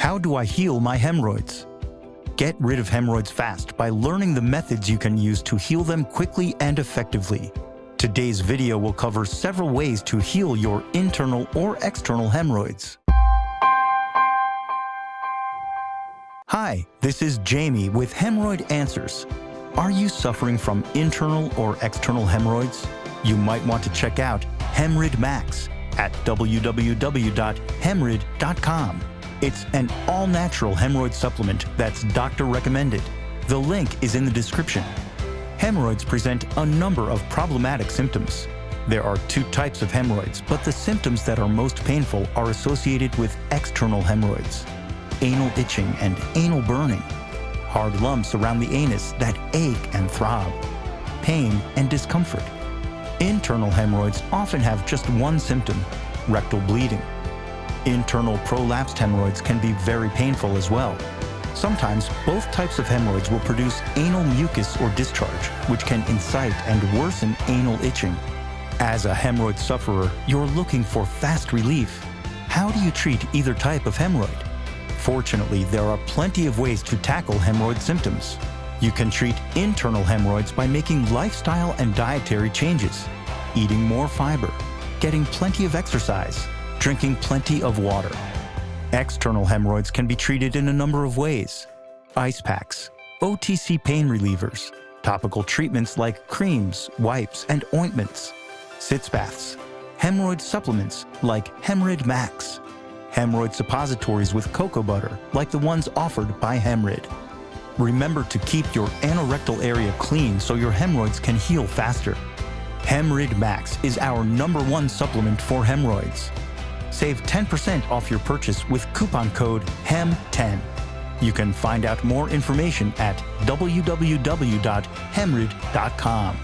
How do I heal my hemorrhoids? Get rid of hemorrhoids fast by learning the methods you can use to heal them quickly and effectively. Today's video will cover several ways to heal your internal or external hemorrhoids. Hi, this is Jamie with Hemorrhoid Answers. Are you suffering from internal or external hemorrhoids? You might want to check out HemRid Max at www.HemRid.com. It's an all-natural hemorrhoid supplement that's doctor recommended. The link is in the description. Hemorrhoids present a number of problematic symptoms. There are two types of hemorrhoids, but the symptoms that are most painful are associated with external hemorrhoids: anal itching and anal burning, hard lumps around the anus that ache and throb, pain and discomfort. Internal hemorrhoids often have just one symptom: rectal bleeding. Internal prolapsed hemorrhoids can be very painful as well. Sometimes both types of hemorrhoids will produce anal mucus or discharge, which can incite and worsen anal itching. As a hemorrhoid sufferer, you're looking for fast relief. How do you treat either type of hemorrhoid? Fortunately, there are plenty of ways to tackle hemorrhoid symptoms. You can treat internal hemorrhoids by making lifestyle and dietary changes, eating more fiber, getting plenty of exercise, drinking plenty of water. External hemorrhoids can be treated in a number of ways: ice packs, OTC pain relievers, topical treatments like creams, wipes, and ointments, Sitz Baths, hemorrhoid supplements like HemRid Max, Hemorrhoid Suppositories with cocoa butter like the ones offered by HemRid. Remember to keep your anorectal area clean so your hemorrhoids can heal faster. HemRid Max is our #1 supplement for hemorrhoids. Save 10% off your purchase with coupon code HEM10. You can find out more information at www.HemRid.com.